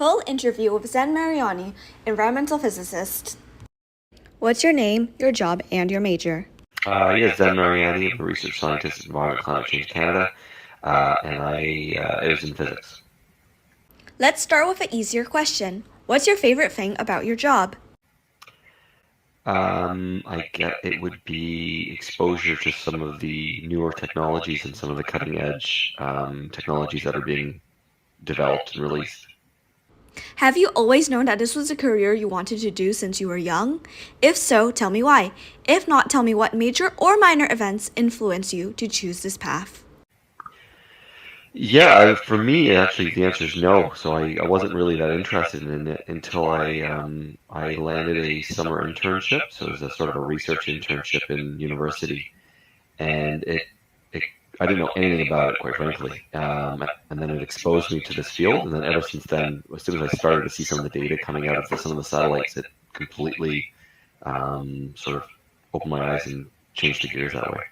Full interview with Zen Mariani, environmental physicist. What's your name, your job, and your major? Yes, Zen Mariani. I'm a research scientist at Environment Climate Change Canada, and it was in physics. Let's start with an easier question. What's your favorite thing about your job? I get it would be exposure to some of the newer technologies and some of the cutting edge technologies that are being developed and released. Have you always known that this was a career you wanted to do since you were young? If so, tell me why. If not, tell me what major or minor events influenced you to choose this path. Yeah, for me, actually, the answer is no. So I wasn't really that interested in it until I landed a summer internship. So it was a sort of a research internship in university, and it I didn't know anything about it, quite frankly. And then it exposed me to this field, and then ever since then, as soon as I started to see some of the data coming out of some of the satellites, it completely sort of opened my eyes and changed the gears that way.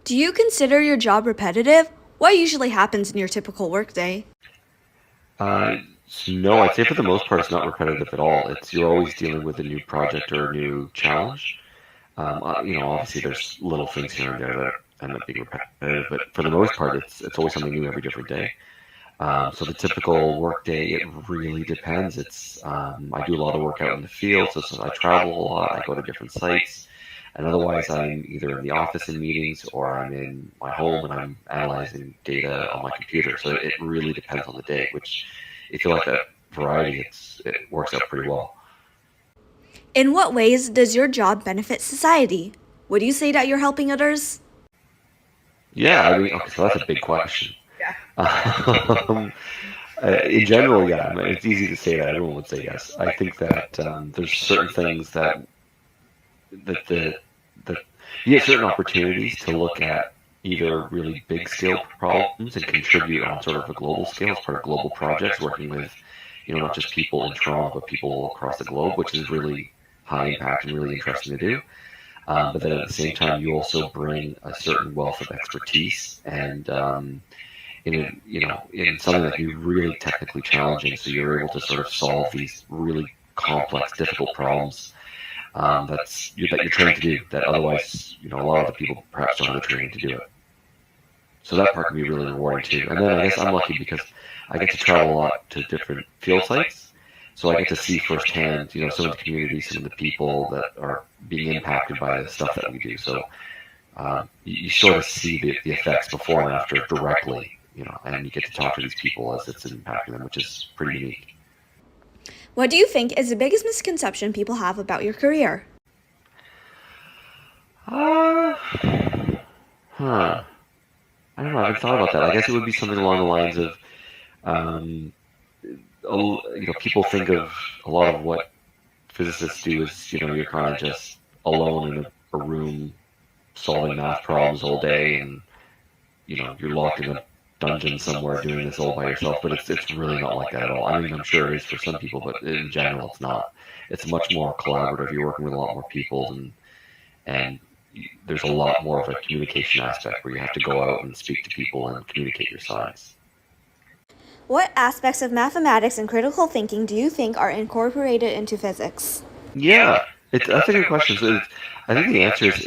Do you consider your job repetitive? What usually happens in your typical workday? Uh, no, I'd say for the most part, it's not repetitive at all. It's you're always dealing with a new project or a new challenge. Obviously there's little things here and there that end up being repetitive, but for the most part, it's always something new every different day. So the typical work day, it really depends. I do a lot of work out in the field, so I travel a lot. I go to different sites, and otherwise I'm either in the office in meetings or I'm in my home and I'm analyzing data on my computer. So it really depends on the day, which if you like that variety, it works out pretty well. In what ways does your job benefit society? Would you say that you're helping others? Yeah, I mean, okay, so that's a big question. Um, in general, yeah, I mean, it's easy to say that. Everyone would say yes. I think that there's certain things that that you get certain opportunities to look at either really big scale problems and contribute on sort of a global scale as part of global projects, working with not just people in Toronto but people across the globe, which is really high impact and really interesting to do. But then at the same time, you also bring a certain wealth of expertise and in something that can be really technically challenging. So you're able to sort of solve these really complex, difficult problems that you're trained to do. That otherwise, a lot of the people perhaps don't have the training to do it. So that part can be really rewarding too. And then I guess I'm lucky because I get to travel a lot to different field sites. So I get to see firsthand, some of the communities, some of the people that are being impacted by the stuff that we do. So you sort of see the effects before and after directly, and you get to talk to these people as it's impacting them, which is pretty unique. What do you think is the biggest misconception people have about your career? Uh, huh. I don't know. I haven't thought about that. I guess it would be something along the lines of, um, people think of a lot of what physicists do is, you're kind of just alone in a room solving math problems all day, and you're locked in a dungeon somewhere doing this all by yourself. But it's really not like that at all. I mean, I'm sure it is for some people, but in general, it's not. It's much more collaborative. You're working with a lot more people, and there's a lot more of a communication aspect where you have to go out and speak to people and communicate your science. What aspects of mathematics and critical thinking do you think are incorporated into physics? Yeah, that's a good question. So I think the answer is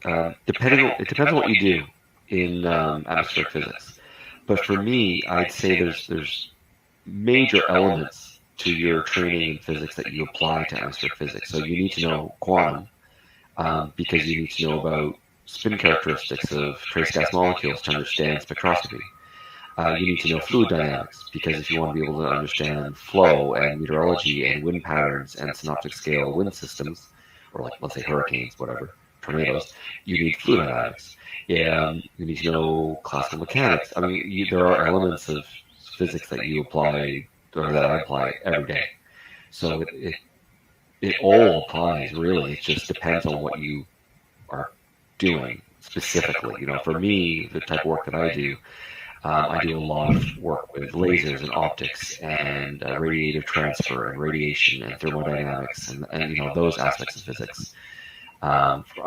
it depends on what you do in atmospheric physics. But for me, I'd say there's major elements to your training in physics that you apply to atmospheric physics. So you need to know quantum because you need to know about spin characteristics of trace gas molecules to understand spectroscopy. You need to know fluid dynamics because if you want to be able to understand flow and meteorology and wind patterns and synoptic scale wind systems, or like let's say hurricanes, whatever, tornadoes, you need fluid dynamics. Yeah, you need to know classical mechanics. I mean, there are elements of physics that you apply or that I apply every day. So it all applies really. It just depends on what you are doing specifically. For me, the type of work that I do a lot of work with lasers and optics and radiative transfer and radiation and thermodynamics and those aspects of physics. For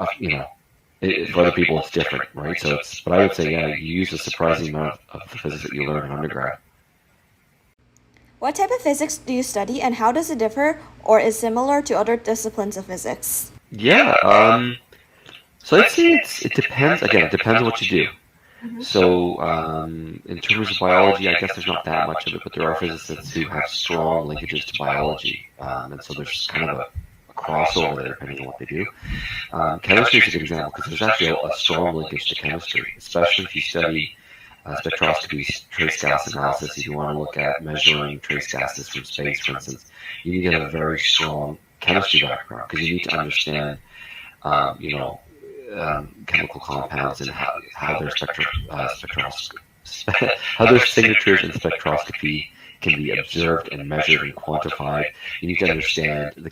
other people it's different, right? But I would say, yeah, you use a surprising amount of the physics that you learn in undergrad. What type of physics do you study and how does it differ or is similar to other disciplines of physics? Yeah, so I'd say it depends. Again, it depends on what you do. So, in terms of biology, I guess there's not that much of it, but there are physicists who have strong linkages to biology, and so there's kind of a crossover there depending on what they do. Chemistry is a good example because there's actually a strong linkage to chemistry, especially if you study spectroscopy, trace gas analysis. If you want to look at measuring trace gases from space, for instance, you need to have a very strong chemistry background because you need to understand, you know, chemical compounds and how their how their signatures in spectroscopy can be observed and measured and quantified. You need to understand the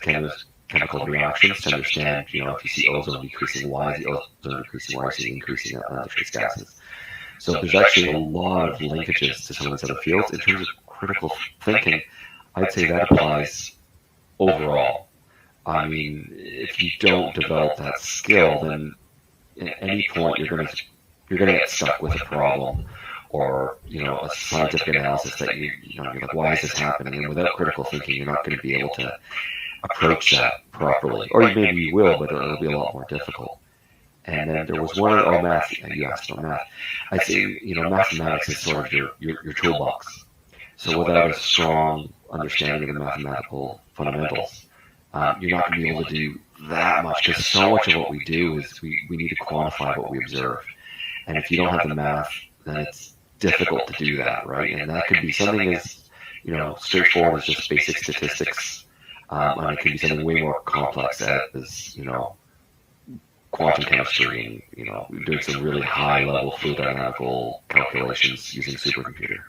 chemical reactions to understand, if you see ozone decreasing, why is the ozone decreasing, why is it increasing other trace gases. So there's actually a lot of linkages to some of these other fields. In terms of critical thinking, I'd say that applies overall. I mean, if you don't develop that skill, then at any point you're gonna get stuck with a problem or a scientific analysis that you're like, why is this happening? And without critical thinking, you're not going to be able to approach that properly, or maybe you will, but it'll be a lot more difficult. And then there was one, math. You asked about math. I'd say mathematics is sort of your toolbox. So without a strong understanding of the mathematical fundamentals, you're not going to be able to do that much because so much of what we do is we need to quantify what we observe. And if you don't have the math, then it's difficult to do that, right? And that could be something as straightforward as just basic statistics, and it could be something way more complex as quantum chemistry and doing some really high level fluid dynamical calculations using supercomputer.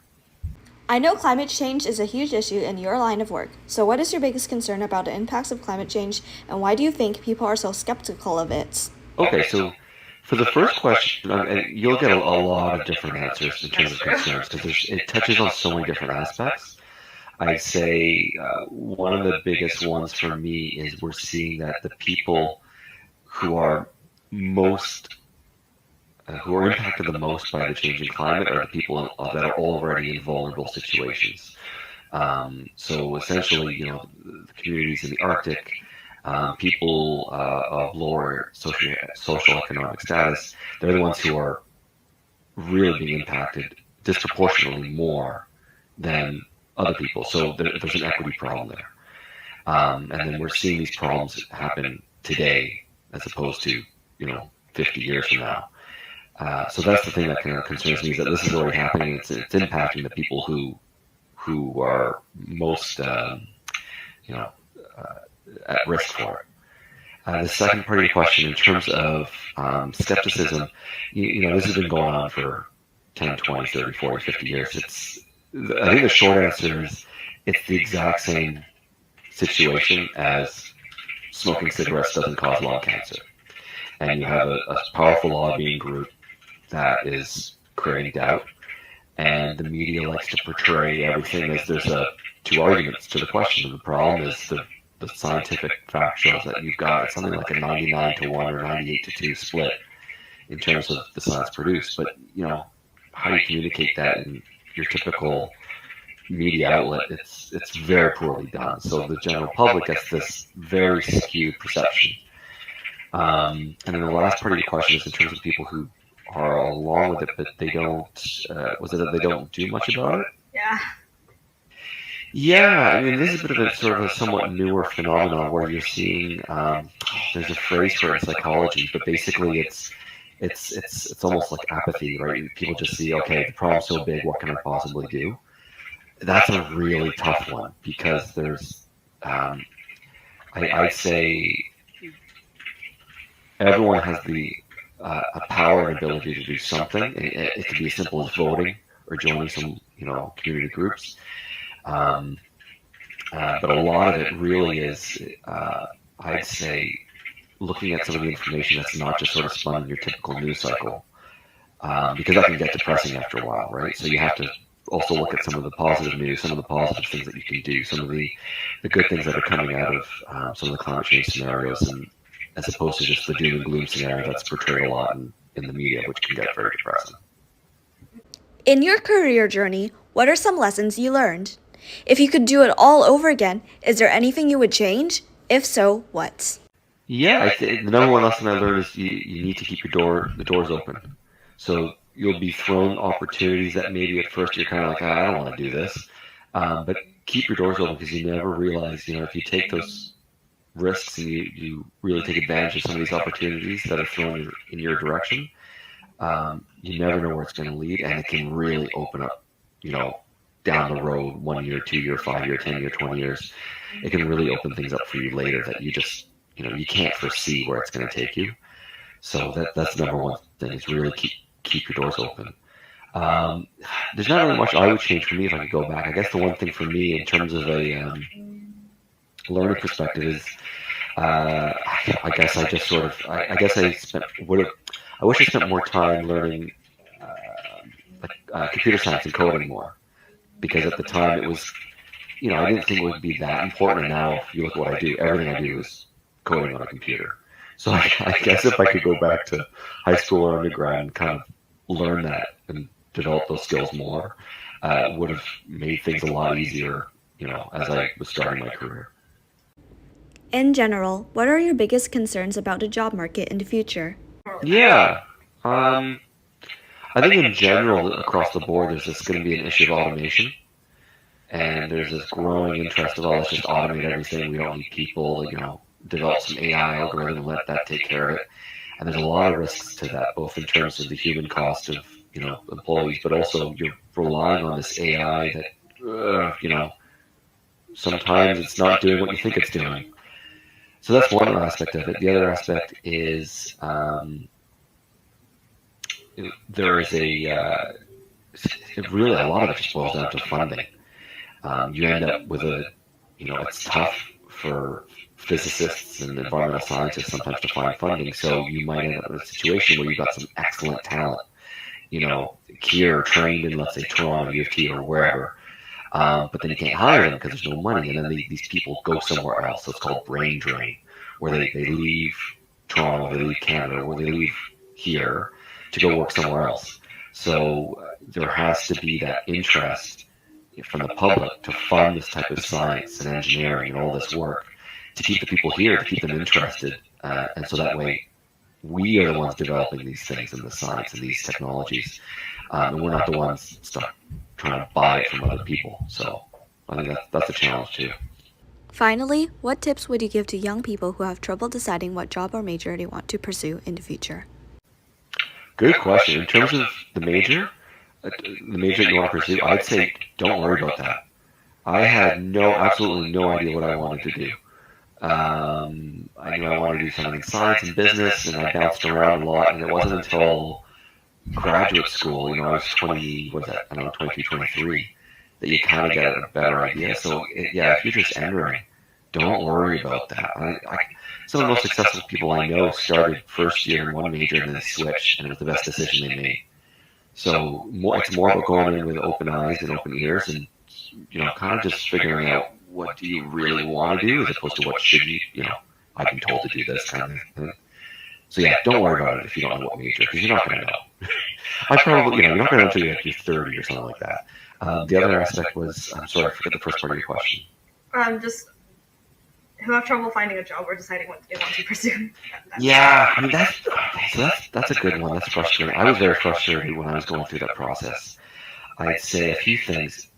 I know climate change is a huge issue in your line of work. So what is your biggest concern about the impacts of climate change and why do you think people are so skeptical of it? Okay, so for the first question, and you'll get a lot of different answers in terms of concerns because it touches on so many different aspects. I'd say one of the biggest ones for me is we're seeing that the people who are impacted the most by the changing climate are the people that are already in vulnerable situations. So essentially, the communities in the Arctic, people of lower social economic status, they're the ones who are really being impacted disproportionately more than other people. So there's an equity problem there. And then we're seeing these problems happen today as opposed to, 50 years from now. So that's the thing that kind of concerns me is that this is already happening. It's impacting the people who are most, at risk for it. The second part of your question, in terms of skepticism, this has been going on for 10, 20, 30, 40, 50 years. I think the short answer is it's the exact same situation as smoking cigarettes doesn't cause lung cancer. And you have a powerful lobbying group that is creating doubt, and the media likes to portray everything as there's two arguments to the question. And the problem is the scientific fact shows that you've got something like a 99-1 or 98-2 split in terms of the science produced. But how do you communicate that in your typical media outlet? It's very poorly done. So the general public gets this very skewed perception. And then the last part of your question is in terms of people who are along with it, but they don't. Was it that they don't do much about it? Yeah. Yeah, I mean, this is a bit of a sort of a somewhat newer phenomenon where you're seeing. There's a phrase for it in psychology, but basically it's almost like apathy, right? People just see, okay, the problem's so big, what can I possibly do? That's a really tough one because there's, I'd say, everyone has a power and ability to do something. It could be as simple as voting or joining some, community groups. But a lot of it really is, I'd say, looking at some of the information that's not just sort of spun in your typical news cycle, because that can get depressing after a while, right? So you have to also look at some of the positive news, some of the positive things that you can do, some of the good things that are coming out of some of the climate change scenarios, and as opposed to just the doom and gloom scenario that's portrayed a lot in the media, which can get very depressing. In your career journey, what are some lessons you learned? If you could do it all over again, is there anything you would change? If so, what? Yeah, the number one lesson I learned is you need to keep the doors open. So you'll be thrown opportunities that maybe at first you're kind of like, I don't want to do this. But keep your doors open because you never realize, if you take those risks and you really take advantage of some of these opportunities that are thrown in your direction, you never know where it's going to lead, and it can really open up, down the road, 1 year, 2 year, 5 year, 10 year, 20 years. It can really open things up for you later that you just, you can't foresee where it's going to take you. So that's the number one thing is really keep your doors open. There's not really much I would change for me if I could go back. I guess the one thing for me in terms of a learning perspective is, I guess I just sort of, I guess I wish I spent more time learning computer science and coding more, because at the time it was, I didn't think it would be that important. And now, if you look at what I do, everything I do is coding on a computer. So I guess if I could go back to high school or undergrad and kind of learn that and develop those skills more, would have made things a lot easier, as I was starting my career. In general, what are your biggest concerns about the job market in the future? Yeah. I think in general, across the board, there's just going to be an issue of automation. And there's this growing interest of, let's just automate everything. We don't need people, develop some AI algorithm and let that take care of it. And there's a lot of risks to that, both in terms of the human cost of, employees, but also you're relying on this AI that, sometimes it's not doing what you think it's doing. So that's one aspect of it. The other aspect is there is really a lot of it just boils down to funding. You end up with it's tough for physicists and environmental scientists sometimes to find funding, so you might end up in a situation where you've got some excellent talent, here trained in, let's say, Toronto, U of T, or wherever, but then you can't hire them because there's no money, and then these people go somewhere else. So it's called brain drain, where they leave Toronto, they leave Canada, or they leave here to go work somewhere else. So there has to be that interest from the public to fund this type of science and engineering and all this work to keep the people here, to keep them interested, and so that way we are the ones developing these things and the science and these technologies, and we're not the ones stuck trying to buy it from other people. So I think that's a challenge too. Finally, what tips would you give to young people who have trouble deciding what job or major they want to pursue in the future? Good question. In terms of the major that you want to pursue, I'd say don't worry about that. I had absolutely no idea what I wanted to do. I knew I wanted to do something in science and business, and I bounced around a lot, and it wasn't until graduate school, I was 22, 23, that you kind of get a better idea. So, if you're just entering, don't worry about that. Some of the most successful people I know started first year in one major and then they switched, and it was the best decision they made. So it's more about going in with open eyes and open ears, and kind of just figuring out what do you really want to do as opposed to what should you. I've been told to do this kind of thing. So don't worry about it if you don't know what major, because you're not going to know. I probably, you're not going to know until you're 30 or something like that. The other aspect was, I'm sorry, I forget the first part of your question. Just who have trouble finding a job or deciding what they want to pursue. Yeah, I mean that's a good one. That's frustrating. I was very frustrated when I was going through that process. I'd say a few things.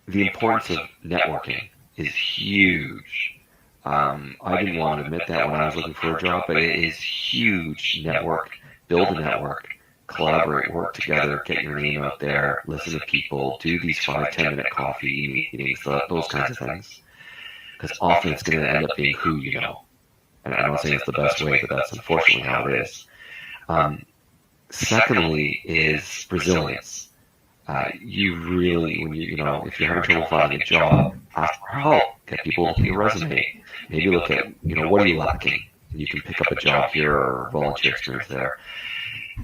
The importance of networking is huge. I didn't want to admit that when I was looking for a job, but it is huge. Network, build a network, collaborate, work together, get your name out there, listen to people, do these 5-10 minute coffee meetings, those kinds of things. Because often it's going to end up being who you know. And I'm not saying it's the best way, but that's unfortunately how it is. Secondly is resilience. You really, when if you're having trouble finding a job, ask for help. Get people to look at your resume. Maybe look at, what are you lacking? And you can pick up a job here or volunteer experience there.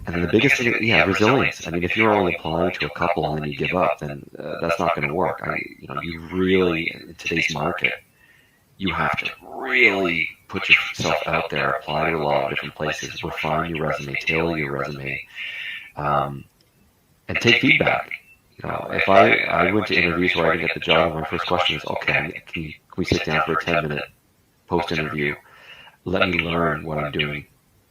And then the biggest thing, resilience. I mean, if you're only applying to a couple and then you give up, then that's not going to work. You really, in today's market, you have to really put yourself out there, apply to a lot of different places, refine your resume, tailor your resume, and take feedback. If I went to interviews where I didn't get the job, and my first question is, okay, can we sit down for a 10-minute post-interview? Let me learn what I'm doing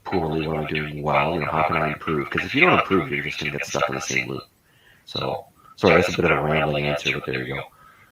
poorly, what I'm doing well. How can I improve? Because if you don't improve, you're just going to get stuck in the same loop. So, sorry, that's a bit of a rambling answer, but there you go.